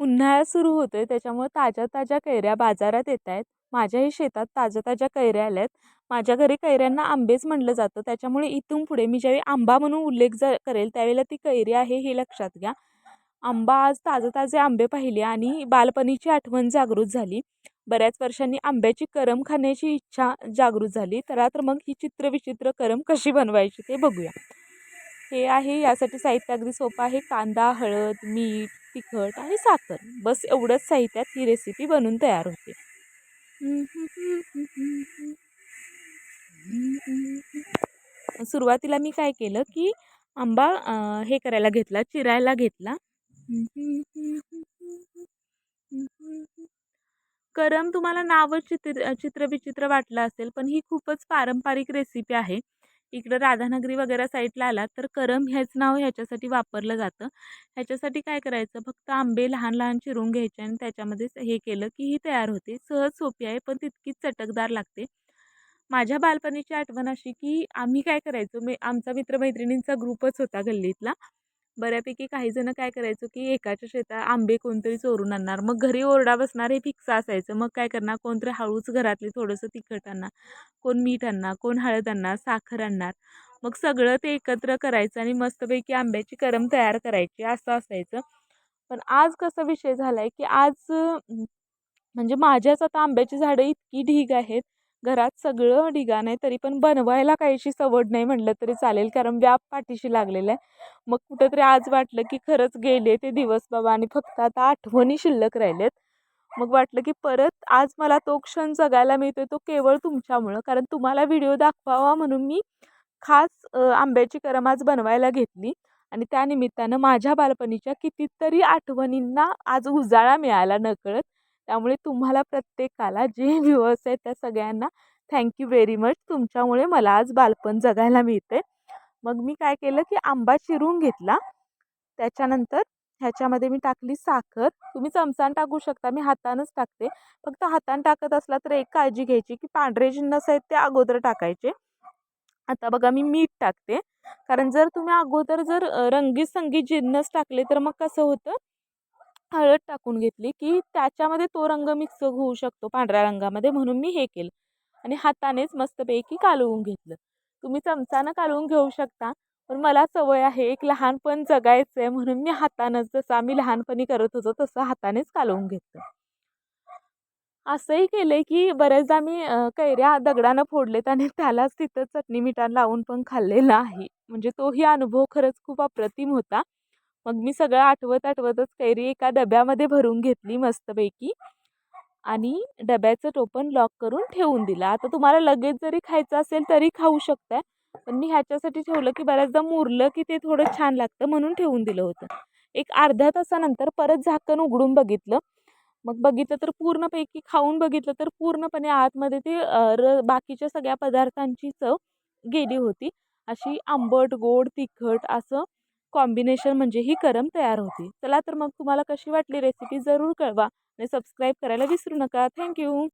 उन्हाळा सुरू होतोय त्याच्यामुळे ताज्या ताज्या कैऱ्या बाजारात येत आहेत. माझ्याही शेतात ताज्या ताज्या कैऱ्या आल्यात. माझ्या घरी कैऱ्यांना आंबेच म्हणलं जातं, त्याच्यामुळे इथून पुढे मी ज्यावेळी आंबा म्हणून उल्लेख करेल त्यावेळेला ती कैरी आहे हे लक्षात घ्या. आंबा आज ताजे ताजे आंबे पाहिले आणि बालपणीची आठवण जागृत झाली. बऱ्याच वर्षांनी आंब्याची करम खाण्याची इच्छा जागृत झाली. तर मग ही चित्रविचित्र करम कशी बनवायची ते बघूया. हे आहे, यासाठी साहित्य अगदी सोपं आहे. कांदा, हळद, मीठ, तिखट आणि साखर, बस एवढंच साहित्यात ही रेसिपी बनून तयार होते. सुरुवातीला मी काय केलं की आंबा हे करायला घेतला, चिरायला घेतला. करम तुम्हाला नावच चित्रविचित्र वाटलं असेल, पण ही खूपच पारंपरिक रेसिपी आहे. इकडं राधानगरी वगैरे साईडला आला तर करम हेच नाव ह्याच्यासाठी वापरलं जातं. ह्याच्यासाठी काय करायचं, फक्त आंबे लहान लहान चिरून घ्यायचे आणि त्याच्यामध्येच हे केलं की ही तयार होते. सहज सोपी आहे पण तितकीच चटकदार लागते. माझ्या बालपणीची आठवण अशी की आम्ही काय करायचो, आमचा मित्रमैत्रिणींचा ग्रुपच होता गल्लीतला. बऱ्यापैकी काही जण काय करायचो की एकाच्या शेतात आंबे कोणतरी चोरून आणणार, मग घरी ओरडा बसणार हे फिक्स असायचं. मग काय करणार, कोणतरी हळूच घरातले थोडंसं तिखट आणणार, कोण मीठ आणणार, कोण हळद आणणार, साखर आणणार. मग सगळं ते एकत्र करायचं आणि मस्तपैकी आंब्याची करम तयार करायची, असं असायचं. पण आज कसा विषय झालाय की आज म्हणजे माझ्याच आता आंब्याची झाडं इतकी ढीग आहेत, घरात सगळं ढिगाण आहे, तरी पण बनवायला काहीशी सवड नाही म्हटलं तरी चालेल, कारण व्याप पाठीशी लागलेला आहे. मग कुठंतरी आज वाटलं की खरंच गेले ते दिवस बाबा आणि फक्त आता आठवणी शिल्लक राहिलेत. मग वाटलं की परत आज मला तो क्षण जगायला मिळतोय, तो केवळ तुमच्यामुळं, कारण तुम्हाला व्हिडिओ दाखवावा म्हणून मी खास आंब्याची करम आज बनवायला घेतली. आणि त्यानिमित्तानं माझ्या बालपणीच्या कितीतरी आठवणींना आज उजाळा मिळाला नकळत. त्यामुळे तुम्हाला प्रत्येकाला जे व्ह्यूअर्स आहेत त्या सगळ्यांना थँक्यू व्हेरी मच. तुमच्यामुळे मला आज बालपण जगायला मिळते. मग मी काय केलं की आंबा चिरून घेतला. त्याच्यानंतर ह्याच्यामध्ये मी टाकली साखर. तुम्ही चमचान टाकू शकता, मी हातानंच टाकते. फक्त हातानं टाकत असला तर एक काळजी घ्यायची की पांढरे जिन्नस आहेत ते अगोदर टाकायचे. आता बघा मी मीठ टाकते, कारण जर तुम्ही अगोदर रंगीत संगीत जिन्नस टाकले तर मग कसं होतं, हळद टाकून घेतली की त्याच्यामध्ये तो रंग मिक्स होऊ शकतो पांढऱ्या रंगामध्ये, म्हणून मी हे केलं आणि हातानेच मस्तपैकी कालवून घेतलं. तुम्ही चमचानं कालवून घेऊ शकता, पण मला सवय आहे, एक लहानपण जगायचं आहे म्हणून मी हातानंच, जसं आम्ही लहानपणी करत होतो तसं हातानेच कालवून घेतलं. असंही केलंय की बऱ्याचदा मी कैऱ्या दगडानं फोडलेत आणि त्यालाच तिथं चटणी मिठाण लावून पण खाल्लेला आहे. म्हणजे तोही अनुभव खरंच खूप अप्रतिम होता. मग मी सगळं आठवतच कैरी एका डब्यामध्ये भरून घेतली मस्तपैकी आणि डब्याचं टोपण लॉक करून ठेवून दिलं. आता तुम्हाला लगेच जरी खायचं असेल तरी खाऊ शकताय, पण मी ह्याच्यासाठी ठेवलं की बऱ्याचदा मुरलं की ते थोडं छान लागतं म्हणून ठेवून दिलं होतं. एक अर्ध्या तासानंतर परत झाकण उघडून बघितलं. मग बघितलं तर पूर्णपैकी खाऊन बघितलं तर पूर्णपणे आतमध्ये ते बाकीच्या सगळ्या पदार्थांची चव गेली होती. अशी आंबट, गोड, तिखट असं कॉम्बिनेशन म्हणजे ही करम तयार होती. चला तर मग तुम्हाला कशी वाटली रेसिपी जरूर कळवा आणि सबस्क्राईब करायला विसरू नका. थँक्यू.